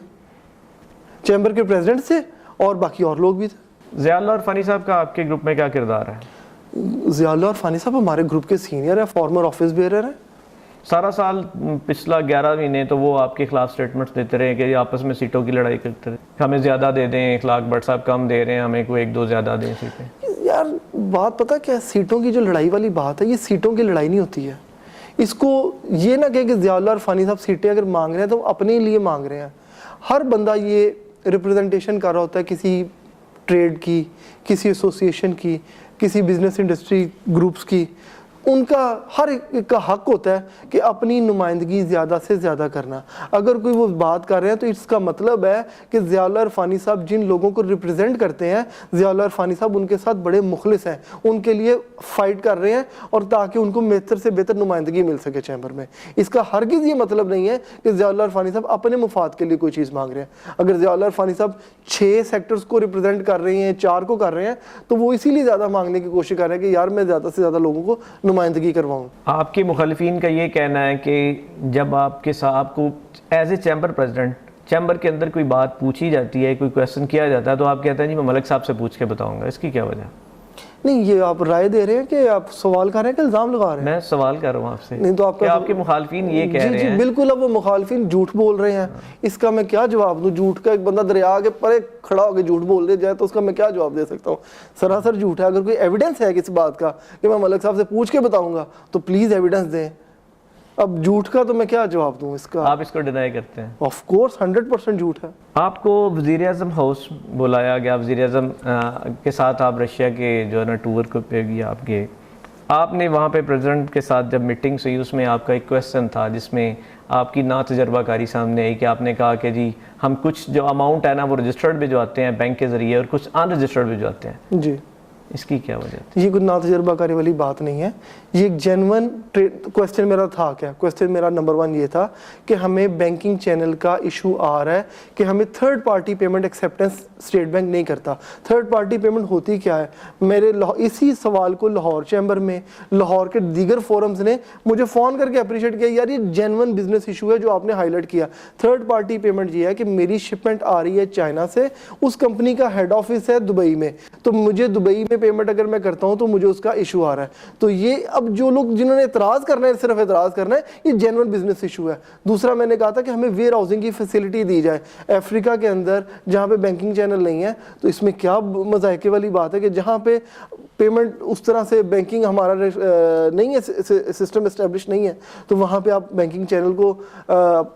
چیمبر کے پریزیڈنٹ سے اور باقی اور لوگ بھی تھے. ضیاء اللہ اور فانی صاحب کا آپ کے گروپ میں کیا کردار ہے؟ ضیاء اللہ اور فانی صاحب ہمارے گروپ کے سینئر ہیں, فارمر آفس بیئرر ہیں. سارا سال پچھلا 11 مہینے تو وہ آپ کے خلاف سٹیٹمنٹس دیتے رہے کہ آپس میں سیٹوں کی لڑائی کرتے رہے, ہمیں زیادہ دے دیں, اخلاق بٹ صاحب کم دے رہے ہیں, ہمیں کوئی 1-2 زیادہ دیں سیٹیں. یار بات پتہ کیا, سیٹوں کی جو لڑائی والی بات ہے, یہ سیٹوں کی لڑائی نہیں ہوتی ہے. اس کو یہ نہ کہیں کہ ضیاء اللہ اور فانی صاحب سیٹیں اگر مانگ رہے ہیں تو اپنے لیے مانگ رہے ہیں. ہر بندہ یہ ریپرزنٹیشن کر رہا ہوتا ہے کسی ٹریڈ کی, کسی ایسوسیشن کی, کسی بزنس انڈسٹری گروپس کی. ان کا ہر ایک کا حق ہوتا ہے کہ اپنی نمائندگی زیادہ سے زیادہ کرنا. اگر کوئی وہ بات کر رہے ہیں تو اس کا مطلب ہے کہ ضیاء اللہ عرفانی صاحب جن لوگوں کو ریپرزینٹ کرتے ہیں, ضیاء اللہ عرفانی صاحب ان کے ساتھ بڑے مخلص ہیں, ان کے لیے فائٹ کر رہے ہیں اور تاکہ ان کو بہتر سے بہتر نمائندگی مل سکے چیمبر میں. اس کا ہرگز یہ مطلب نہیں ہے کہ ضیاء اللہ عرفانی صاحب اپنے مفاد کے لیے کوئی چیز مانگ رہے ہیں. اگر ضیاء اللہ عرفانی صاحب 6 سیکٹرز کو ریپرزینٹ کر رہے ہیں, 4 کو کر رہے ہیں, تو وہ اسی لیے زیادہ مانگنے کی کوشش کر رہے ہیں کہ یار میں زیادہ سے زیادہ لوگوں کو نمائندگی کرواؤں. آپ کے مخالفین کا یہ کہنا ہے کہ جب آپ کے صاحب کو as a chamber president chamber کے اندر کوئی بات پوچھی جاتی ہے, کوئی کویسچن کیا جاتا ہے, تو آپ کہتے ہیں جی میں ملک صاحب سے پوچھ کے بتاؤں گا. اس کی کیا وجہ؟ نہیں, یہ آپ رائے دے رہے ہیں کہ آپ سوال کر رہے ہیں کہ الزام لگا رہے ہیں؟ میں سوال کر رہا ہوں آپ سے. نہیں تو آپ کے مخالفین یہ کہہ رہے ہیں. جی بالکل, اب وہ مخالفین جھوٹ بول رہے ہیں. اس کا میں کیا جواب دوں؟ جھوٹ کا ایک بندہ دریا کے پرے کھڑا ہو کے جھوٹ بول دے جائے تو اس کا میں کیا جواب دے سکتا ہوں؟ سراسر جھوٹ ہے. اگر کوئی ایویڈنس ہے کسی بات کا کہ میں ملک صاحب سے پوچھ کے بتاؤں گا تو پلیز ایویڈنس دیں. اب جھوٹ کا تو میں کیا جواب دوں اس کا؟ آپ اس کو ڈینائی کرتے ہیں؟ آف کورس 100% جھوٹ ہے. آپ کو وزیر اعظم ہاؤس بلایا گیا, وزیر اعظم کے ساتھ آپ رشیا کے جو ہے نا ٹور کو پہ گیا آپ گئے, آپ نے وہاں پہ پریزیڈنٹ کے ساتھ جب میٹنگ ہوئی اس میں آپ کا ایک کویسچن تھا جس میں آپ کی نا تجربہ کاری سامنے آئی کہ آپ نے کہا کہ جی ہم کچھ جو اماؤنٹ ہے نا وہ رجسٹرڈ بھجواتے ہیں بینک کے ذریعے اور کچھ ان رجسٹرڈ بھجواتے ہیں. جی اس کی کیا وجہ تھی؟ یہ کوئی نا تجربہ کاری والی بات نہیں ہے, یہ ایک جینون کویسچن میرا تھا. کیا کویسچن میرا نمبر 1 یہ تھا کہ ہمیں بینکنگ چینل کا ایشو آ رہا ہے کہ ہمیں third party payment acceptance state bank نہیں کرتا. تھرڈ پارٹی پیمنٹ ہوتی کیا ہے؟ میرے اسی سوال کو لاہور چیمبر میں, لاہور کے دیگر فورمز نے مجھے فون کر کے اپریشیٹ کیا, یار یہ جینون بزنس ایشو ہے جو آپ نے ہائی لائٹ کیا. تھرڈ پارٹی پیمنٹ یہ ہے کہ میری شپمنٹ آ رہی ہے چائنا سے, اس کمپنی کا ہیڈ آفس ہے دبئی میں, تو مجھے دبئی میں پیمنٹ اگر میں کرتا ہوں تو مجھے اس کا ایشو آ رہا ہے. تو یہ اب جو لوگ جنہوں نے اعتراض کرنا ہے, صرف اعتراض کرنا ہے, یہ جینون بزنس ایشو ہے. دوسرا میں نے کہا تھا کہ ہمیں ویئر ہاؤسنگ کی فیسلٹی دی جائے افریقہ کے اندر جہاں پہ بینکنگ چینل نہیں ہے. تو اس میں کیا مذائقے والی بات ہے کہ جہاں پہ پیمنٹ اس طرح سے بینکنگ ہمارا نہیں ہے, سسٹم اسٹیبلش نہیں ہے, تو وہاں پہ آپ بینکنگ چینل کو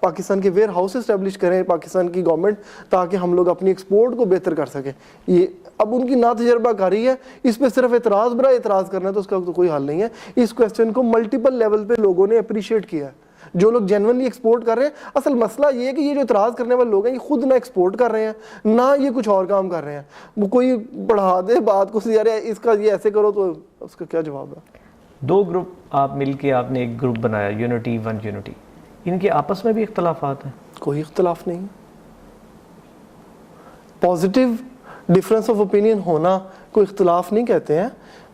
پاکستان کے ویئر ہاؤس اسٹیبلش کریں پاکستان کی گورنمنٹ, تاکہ ہم لوگ اپنی ایکسپورٹ کو بہتر کر سکیں. یہ اب ان کی نا تجربہ کاری ہے, اس پہ صرف اعتراض برا اعتراض کرنا ہے تو اس کا تو کوئی حل نہیں ہے. اس کویسچن کو ملٹیپل لیول پہ لوگوں نے اپریشیٹ کیا ہے, جو لوگ جینونلی ایکسپورٹ کر رہے ہیں. اصل مسئلہ یہ ہے کہ یہ جو اعتراض کرنے والے لوگ ہیں, یہ خود نہ ایکسپورٹ کر رہے ہیں, نہ یہ کچھ اور کام کر رہے ہیں. وہ کوئی پڑھا دے بات کو, یار اس کا یہ ایسے کرو, تو اس کا کیا جواب ہے؟ دو گروپ آپ مل کے آپ نے ایک گروپ بنایا, یونٹی ون یونٹی, ان کے آپس میں بھی اختلافات ہیں؟ کوئی اختلاف نہیں. پازیٹیو ڈفرینس آف اوپینین ہونا کوئی اختلاف نہیں کہتے ہیں.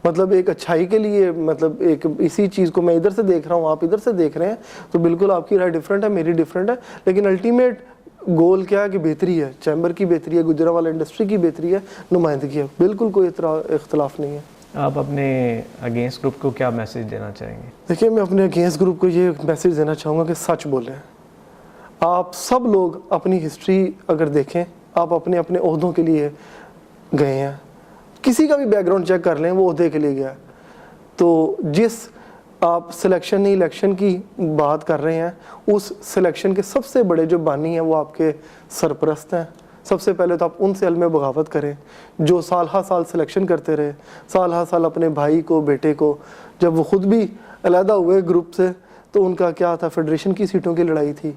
مطلب ایک اچھائی کے لیے, مطلب ایک اسی چیز کو میں ادھر سے دیکھ رہا ہوں, آپ ادھر سے دیکھ رہے ہیں, تو بالکل آپ کی رائے ڈفرینٹ ہے, میری ڈفرینٹ ہے, لیکن الٹیمیٹ گول کیا ہے کہ بہتری ہے, چیمبر کی بہتری ہے, گجرانوالہ انڈسٹری کی بہتری ہے, نمائندگی ہے. بالکل کوئی اختلاف نہیں ہے. آپ اپنے اگینسٹ گروپ کو کیا میسج دینا چاہیں گے؟ دیکھیے, میں اپنے اگینسٹ گروپ کو یہ میسج دینا چاہوں گا کہ سچ بولیں. آپ سب لوگ اپنی ہسٹری اگر دیکھیں, آپ اپنے اپنے عہدوں کے لیے گئے ہیں, کسی کا بھی بیک گراؤنڈ چیک کر لیں, وہ عہدے کے لیے گیا. تو جس آپ سلیکشن نہیں الیکشن کی بات کر رہے ہیں, اس سلیکشن کے سب سے بڑے جو بانی ہیں وہ آپ کے سرپرست ہیں. سب سے پہلے تو آپ ان سے علم بغاوت کریں, جو سال ہر سال سلیکشن کرتے رہے, سال ہر سال اپنے بھائی کو, بیٹے کو. جب وہ خود بھی علیحدہ ہوئے گروپ سے, تو ان کا کیا تھا, فیڈریشن کی سیٹوں کی لڑائی تھی.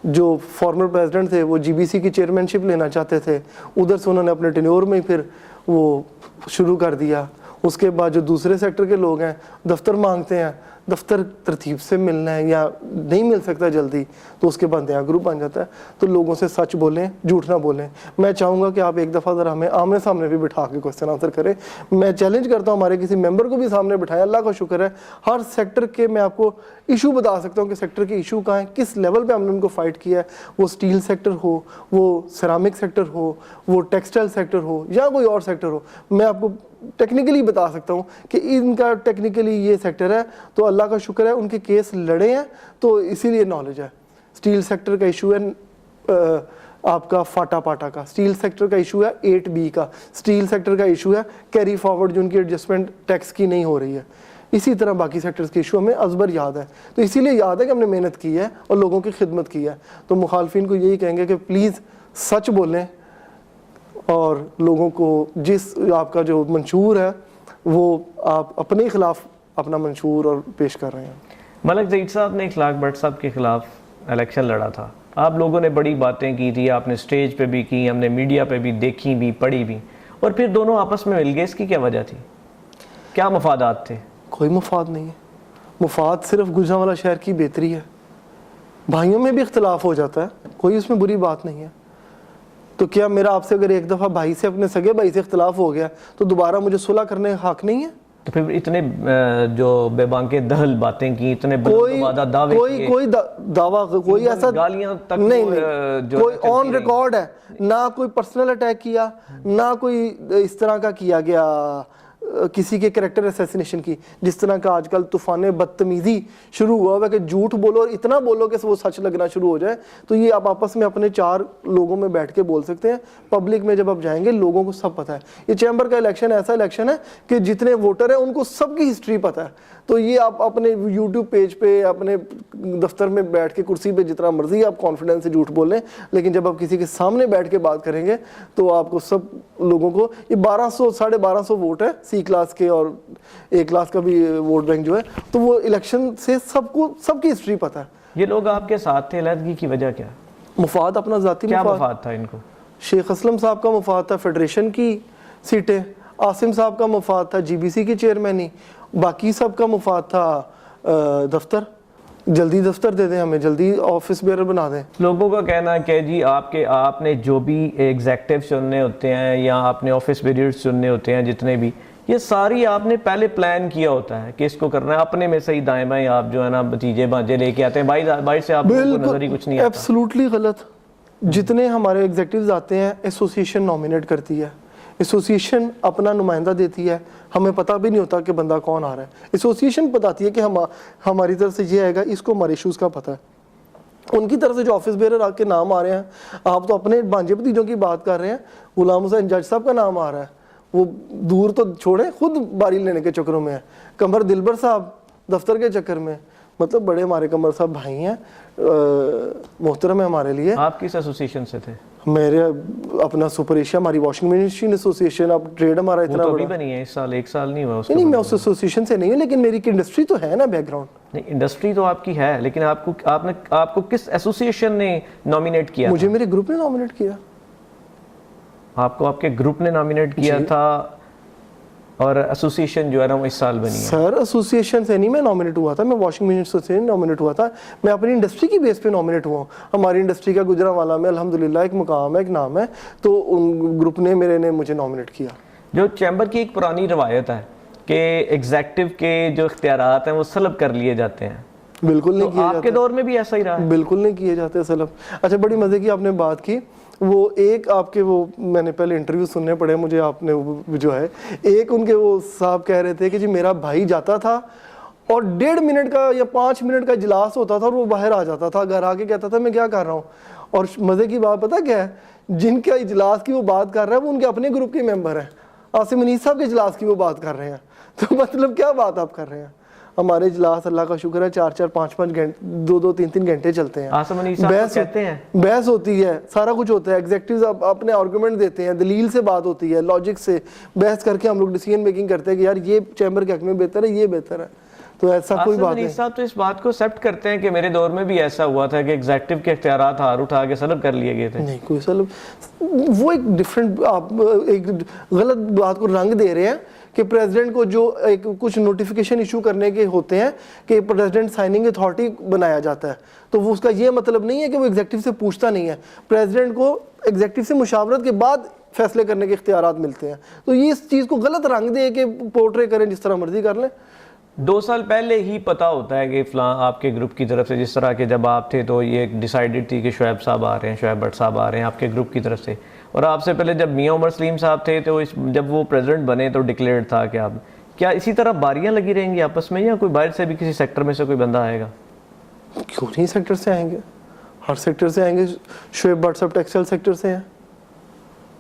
جو فارمر پریزیڈنٹ تھے وہ GBC کی چیئرمین شپ لینا چاہتے تھے, ادھر سے انہوں نے اپنے ٹینیور میں پھر وہ شروع کر دیا. اس کے بعد جو دوسرے سیکٹر کے لوگ ہیں, دفتر مانگتے ہیں, دفتر ترتیب سے ملنا ہے یا نہیں مل سکتا جلدی, تو اس کے بعد نیا گروپ بن جاتا ہے. تو لوگوں سے سچ بولیں, جھوٹ نہ بولیں. میں چاہوں گا کہ آپ ایک دفعہ ذرا ہمیں آمنے سامنے بھی بٹھا کے کوسچن آنسر کریں. میں چیلنج کرتا ہوں ہمارے کسی ممبر کو بھی سامنے بٹھائیں. اللہ کا شکر ہے ہر سیکٹر کے میں آپ کو ایشو بتا سکتا ہوں کہ سیکٹر کے ایشو کہاں ہیں, کس لیول پہ ہم نے ان کو فائٹ کیا ہے. وہ اسٹیل سیکٹر ہو, وہ سیرامک سیکٹر ہو, وہ ٹیکسٹائل سیکٹر ہو, یا کوئی اور سیکٹر ہو. میں آپ کو ٹیکنیکلی بتا سکتا ہوں کہ ان کا ٹیکنیکلی یہ سیکٹر ہے, تو اللہ کا شکر ہے ان کے کیس لڑے ہیں, تو اسی لیے نالج ہے. اسٹیل سیکٹر کا ایشو ہے آپ کا فاٹا پاٹا کا, اسٹیل سیکٹر کا ایشو ہے 8B کا, اسٹیل سیکٹر کا ایشو ہے کیری فارورڈ جو ان کی ایڈجسٹمنٹ ٹیکس کی نہیں ہو رہی ہے. اسی طرح باقی سیکٹرز کے ایشو ہمیں ازبر یاد ہے, تو اسی لیے یاد ہے کہ ہم نے محنت کی ہے اور لوگوں کی خدمت کی ہے. تو مخالفین کو یہی کہیں گے کہ پلیز سچ بولیں, اور لوگوں کو جس آپ کا جو منشور ہے وہ آپ اپنے خلاف اپنا منشور اور پیش کر رہے ہیں. ملک زہید صاحب نے اخلاق بٹ صاحب کے خلاف الیکشن لڑا تھا, آپ لوگوں نے بڑی باتیں کی تھی, آپ نے اسٹیج پہ بھی کی, ہم نے میڈیا پہ بھی دیکھی بھی, پڑھی بھی, اور پھر دونوں آپس میں مل گئے. اس کی کیا وجہ تھی, کیا مفادات تھے؟ کوئی مفاد نہیں ہے. مفاد صرف گجرانوالہ شہر کی بہتری ہے. بھائیوں میں بھی اختلاف ہو جاتا ہے, کوئی اس میں بری بات نہیں ہے. تو کیا میرا آپ سے اگر ایک دفعہ بھائی سے, اپنے سگے بھائی سے اختلاف ہو گیا, تو دوبارہ مجھے صلح کرنے کا حق نہیں ہے؟ تو پھر اتنے جو بے بانکے دہل باتیں کی, اتنے بلند دعوے کیے, کوئی دعویٰ, کوئی ایسا گالیاں تک نہیں, کوئی آن ریکارڈ ہے, نہ کوئی پرسنل اٹیک کیا, نہ کوئی اس طرح کا کیا گیا کسی کے کریکٹر اسیسینیشن کی, جس طرح کا آج کل طوفان بدتمیزی شروع ہوا ہے کہ جھوٹ بولو اور اتنا بولو کہ وہ سچ لگنا شروع ہو جائے. تو یہ آپ آپس میں اپنے 4 لوگوں میں بیٹھ کے بول سکتے ہیں. پبلک میں جب آپ جائیں گے لوگوں کو سب پتہ ہے. یہ چیمبر کا الیکشن ایسا الیکشن ہے کہ جتنے ووٹر ہیں ان کو سب کی ہسٹری پتہ ہے. تو یہ آپ اپنے یوٹیوب پیج پہ, اپنے دفتر میں بیٹھ کے کرسی پہ جتنا مرضی آپ کانفیڈنس سے جھوٹ بولیں, لیکن جب آپ کسی کے سامنے بیٹھ کے بات کریں گے تو آپ کو سب لوگوں کو, یہ 1200-1250 ووٹ ہے سی کلاس کے اور اے کلاس کا بھی ووٹ بینک جو ہے, تو وہ الیکشن سے سب کو سب کی ہسٹری پتہ ہے. یہ لوگ آپ کے ساتھ تھے, علیحدگی کی وجہ کیا؟ مفاد, اپنا ذاتی مفاد تھا ان کو. شیخ اسلم صاحب کا مفاد تھا فیڈریشن کی سیٹیں, عاصم صاحب کا مفاد تھا GBC کی چیئرمینی, باقی سب کا مفاد تھا دفتر, جلدی دفتر دے دیں ہمیں, جلدی آفس بیئرر بنا دیں. لوگوں کا کہنا ہے کہ جی آپ نے جو بھی ایگزیکٹو چننے ہوتے ہیں یا آپ نے آفس بیئررز چننے ہوتے ہیں, جتنے بھی, یہ ساری آپ نے پہلے پلان کیا ہوتا ہے کہ اس کو کرنا ہے. اپنے میں سے ہی دائیں بائیں آپ جو ہے نا بھتیجے بھانجے لے کے آتے ہیں, باہر سے آپ کو نظر ہی کچھ نہیں آتا. ایبسلوٹلی غلط. جتنے ہمارے ایگزیکٹوز آتے ہیں ایسوسیشن نامینیٹ کرتی ہے, ایسوسیشن اپنا نمائندہ دیتی ہے, ہمیں پتہ بھی نہیں ہوتا کہ بندہ کون آ رہا ہے. ایسوسیشن بتاتی ہے کہ ہماری طرف سے یہ آئے گا, اس کو ہمارے ایشوز کا پتہ ہے. ان کی طرف سے جو آفس بیئرر آپ کے نام آ رہے ہیں, آپ تو اپنے بھانجے بھتیجوں کی بات کر رہے ہیں, غلام حسین جج صاحب کا نام آ رہا ہے, وہ دور تو چھوڑیں, خود باری لینے کے چکروں میں ہیں. قمر دلبر صاحب دفتر کے چکر میں, مطلب بڑے ہمارے قمر صاحب بھائی ہیں, محترم ہے ہمارے لیے. آپ کس ایسوسیشن سے تھے؟ میرے اپنا سپر ایشیا, ہماری واشنگ مشین ایسوسیشن, اب ٹریڈ ہمارا اتنا وہ تو بڑا ابھی بنی ہے, اس سال 1 سال نہیں ہوا اس کو. نہیں, میں اس ایسوسیشن سے نہیں ہوں, لیکن میری انڈسٹری تو ہے نا بیک گراؤنڈ. نہیں, انڈسٹری تو آپ کی ہے, لیکن آپ کو کس ایسوسیشن نے نامینیٹ کیا؟ مجھے میرے گروپ نے نامینیٹ کیا. آپ کو آپ کے گروپ نے نامینیٹ کیا تھا, اور ایسوسیشن جو ہے نا وہ اس سال بنی ہے؟ سر ایسوسیشن سے نہیں میں نامینیٹ ہوا تھا, میں واشنگ مشین ایسوسیشن نامینیٹ ہوا تھا. میں اپنی انڈسٹری کی بیس پہ نامینیٹ ہوا ہوں. ہماری انڈسٹری کا گجرانوالہ میں الحمدللہ ایک مقام ہے, ایک نام ہے, تو ان گروپ نے مجھے نامینیٹ کیا. جو چیمبر کی ایک پرانی روایت ہے کہ ایگزیکٹو کے جو اختیارات ہیں وہ سلب کر لیے جاتے ہیں, بالکل نہیں کیے جاتے. آپ کے دور میں بھی ایسا ہی رہا ہے؟ بالکل نہیں کیے جاتے سلب. اچھا, بڑی مزے کی آپ نے بات کی. وہ ایک آپ کے وہ میں نے پہلے انٹرویو سننے پڑے مجھے, آپ نے جو ہے ایک ان کے وہ صاحب کہہ رہے تھے کہ جی میرا بھائی جاتا تھا اور 1.5 منٹ کا یا 5 منٹ کا اجلاس ہوتا تھا اور وہ باہر آ جاتا تھا, گھر آ کے کہتا تھا میں کیا کر رہا ہوں. اور مزے کی بات پتہ کیا ہے, جن کا اجلاس کی وہ بات کر رہا ہے وہ ان کے اپنے گروپ کے ممبر ہیں. عاصم انیس صاحب کے اجلاس کی وہ بات کر رہے ہیں, تو مطلب کیا بات آپ کر رہے ہیں. ہمارے اجلاس اللہ کا شکر ہے 4-4 5-5 گھنٹے 2-3 گھنٹے چلتے ہیں. عاصم انیس صاحب کہتے ہیں بحث ہوتی ہے, سارا کچھ ہوتا ہے, ایگزیکٹیوز اپنے آرگومنٹ دیتے ہیں, دلیل سے بات ہوتی ہے, لاجک سے بحث کر کے ہم لوگ ڈیسیژن میکنگ کرتے ہیں کہ یار یہ چیمبر کے حق میں بہتر ہے, یہ بہتر ہے. تو ایسا کوئی بات نہیں. صاحب تو اس بات کو ایکسیپٹ کرتے ہیں کہ میرے دور میں بھی ایسا ہوا تھا کہ ایگزیکٹو کے اختیارات ہار اٹھا کے سلب کر لیے گئے تھے. نہیں کوئی سلب, وہ ایک ڈفرینٹ, آپ ایک غلط بات کو رنگ دے رہے ہیں کہ پریزیڈنٹ کو جو ایک کچھ نوٹیفیکیشن ایشو کرنے کے ہوتے ہیں کہ پریزیڈنٹ سائننگ اتھارٹی بنایا جاتا ہے, تو وہ اس کا یہ مطلب نہیں ہے کہ وہ ایگزیکٹو سے پوچھتا نہیں ہے. پریزیڈنٹ کو ایگزیکٹو سے مشاورت کے بعد فیصلے کرنے کے اختیارات ملتے ہیں. تو یہ اس چیز کو غلط رنگ دے کہ پورٹرے کریں جس طرح مرضی کر لیں. 2 سال پہلے ہی پتا ہوتا ہے کہ فلاں آپ کے گروپ کی طرف سے, جس طرح کہ جب آپ تھے تو یہ ڈیسائیڈڈ تھی کہ شعیب صاحب آ رہے ہیں, شعیب بٹ صاحب آ رہے ہیں آپ کے گروپ کی طرف سے. اور آپ سے پہلے جب میاں عمر سلیم صاحب تھے تو جب وہ پریزیڈنٹ بنے تو ڈکلیئرڈ تھا کہ آپ, کیا اسی طرح باریاں لگی رہیں گی آپس میں, یا کوئی باہر سے بھی کسی سیکٹر میں سے کوئی بندہ آئے گا؟ کیوں نہیں سیکٹر سے آئیں گے, ہر سیکٹر سے آئیں گے. شعیب بٹ صاحب ٹیکسٹائل سیکٹر سے ہیں,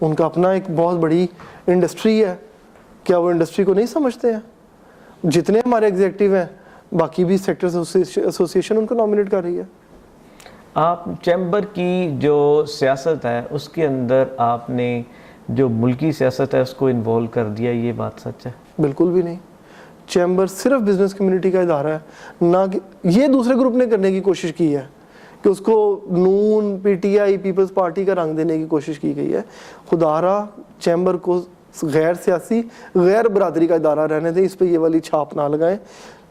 ان کا اپنا ایک بہت بڑی انڈسٹری ہے. کیا وہ انڈسٹری کو نہیں سمجھتے ہیں؟ جتنے ہمارے ایگزیکٹو ہیں باقی بھی سیکٹر ایسوسیشن ان کو نامینیٹ کر رہی ہے. آپ چیمبر کی جو سیاست ہے اس کے اندر آپ نے جو ملکی سیاست ہے اس کو انوالو کر دیا, یہ بات سچ ہے؟ بالکل بھی نہیں. چیمبر صرف بزنس کمیونٹی کا ادارہ ہے, نہ کہ یہ دوسرے گروپ نے کرنے کی کوشش کی ہے کہ اس کو Noon, P T I, peoples party کا رنگ دینے کی کوشش کی گئی ہے. خدا را چیمبر کو غیر سیاسی, غیر برادری کا ادارہ رہنے دیں, اس پہ یہ والی چھاپ نہ لگائیں.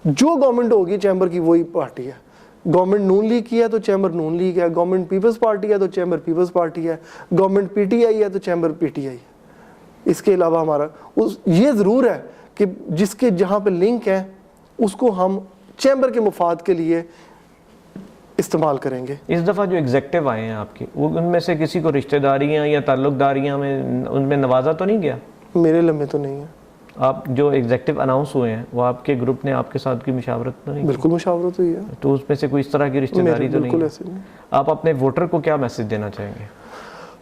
جو گورنمنٹ ہوگی چیمبر کی وہی پارٹی ہے. گورنمنٹ نون لیگ کی ہے تو چیمبر نون لیگ ہے, گورنمنٹ پیپلز پارٹی ہے تو چیمبر پیپلز پارٹی ہے, گورنمنٹ پی ٹی آئی ہے تو چیمبر پی ٹی آئی ہے. اس کے علاوہ ہمارا یہ ضرور ہے کہ جس کے جہاں پہ لنک ہے اس کو ہم چیمبر کے مفاد کے لیے استعمال کریں گے. اس دفعہ جو ایگزیکٹو آئے ہیں آپ کے, وہ ان میں سے کسی کو رشتہ داریاں یا تعلق داریاں میں ان میں نوازا تو نہیں گیا؟ میرے لمحے تو نہیں ہے. آپ جو ایگزیکٹو اناؤنس ہوئے ہیں وہ آپ کے گروپ نے آپ کے ساتھ کی مشاورت تو نہیں؟ بالکل مشاورت ہوئی ہے. تو اس میں سے کوئی اس طرح کی رشتہ داری تو بالکل نہیں؟ ایسے نہیں. آپ اپنے ووٹر کو کیا میسج دینا چاہیں گے؟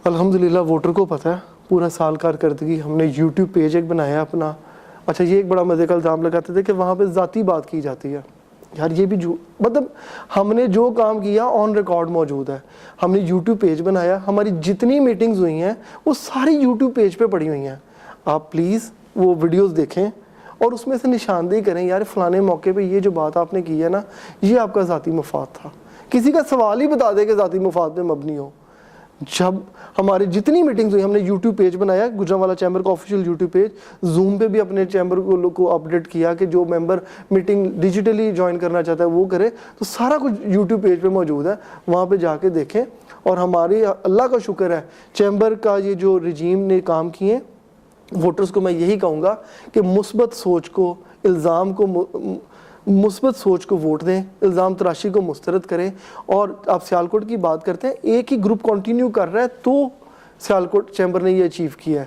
الحمدللہ ووٹر کو پتہ ہے پورا سال کارکردگی, ہم نے یوٹیوب پیج ایک بنایا اپنا. اچھا, یہ ایک بڑا مزے کا الزام لگاتے تھے کہ وہاں پہ ذاتی بات کی جاتی ہے. یار یہ بھی مطلب ہم نے جو کام کیا آن ریکارڈ موجود ہے. ہم نے یوٹیوب پیج بنایا, ہماری جتنی میٹنگز ہوئی ہیں وہ ساری یوٹیوب پیج پہ پڑی ہوئی ہیں. آپ پلیز وہ ویڈیوز دیکھیں اور اس میں سے نشاندہی کریں, یار فلانے موقع پہ یہ جو بات آپ نے کی ہے نا یہ آپ کا ذاتی مفاد تھا. کسی کا سوال ہی بتا دے کہ ذاتی مفاد پہ مبنی ہو. جب ہماری جتنی میٹنگز ہوئی ہم نے یوٹیوب پیج بنایا, گجرانوالہ چیمبر کا آفیشیل یوٹیوب پیج. زوم پہ بھی اپنے چیمبر کو اپڈیٹ کیا کہ جو ممبر میٹنگ ڈیجیٹلی جوائن کرنا چاہتا ہے وہ کرے. تو سارا کچھ یوٹیوب پیج پہ موجود ہے, وہاں پہ جا کے دیکھیں. اور ہماری اللہ کا شکر ہے چیمبر کا یہ جو رجیم نے کام کیے, ووٹرز کو میں یہی کہوں گا کہ مثبت سوچ کو, الزام کو مثبت سوچ کو ووٹ دیں, الزام تراشی کو مسترد کریں. اور آپ سیالکوٹ کی بات کرتے ہیں, ایک ہی گروپ کنٹینیو کر رہا ہے تو سیالکوٹ چیمبر نے یہ اچیو کیا ہے.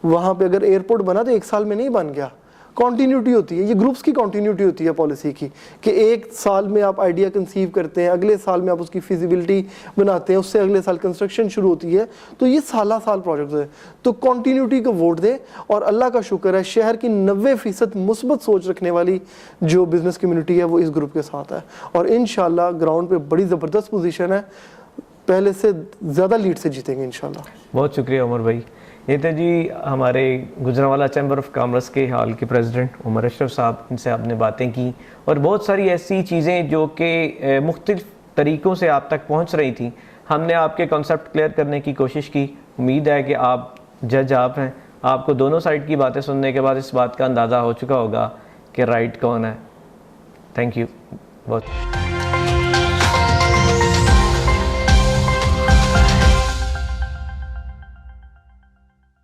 وہاں پہ اگر ایئرپورٹ بنا تو 1 سال میں نہیں بن گیا, کانٹینیوٹی ہوتی ہے, یہ گروپس کی کانٹینیوٹی ہوتی ہے پالیسی کی, کہ ایک سال میں آپ آئیڈیا کنسیو کرتے ہیں, اگلے سال میں آپ اس کی فیزیبلٹی بناتے ہیں, اس سے اگلے سال کنسٹرکشن شروع ہوتی ہے, تو یہ سالہ سال پروجیکٹ ہے. تو کانٹینیوٹی کو ووٹ دیں, اور اللہ کا شکر ہے شہر کی 90% مثبت سوچ رکھنے والی جو بزنس کمیونٹی ہے وہ اس گروپ کے ساتھ ہے, اور انشاءاللہ گراؤنڈ پہ بڑی زبردست پوزیشن ہے, پہلے سے زیادہ لیڈ سے جیتیں گے انشاءاللہ. بہت شکریہ عمر بھائی. یہ تھے جی ہمارے گجرانوالہ چیمبر آف کامرس کے حال کے پریزیڈنٹ عمر اشرف صاحب, ان سے آپ نے باتیں کی اور بہت ساری ایسی چیزیں جو کہ مختلف طریقوں سے آپ تک پہنچ رہی تھیں, ہم نے آپ کے کانسیپٹ کلیئر کرنے کی کوشش کی. امید ہے کہ آپ جج آپ ہیں, آپ کو دونوں سائڈ کی باتیں سننے کے بعد اس بات کا اندازہ ہو چکا ہوگا کہ رائٹ کون ہے. تھینک یو بہت.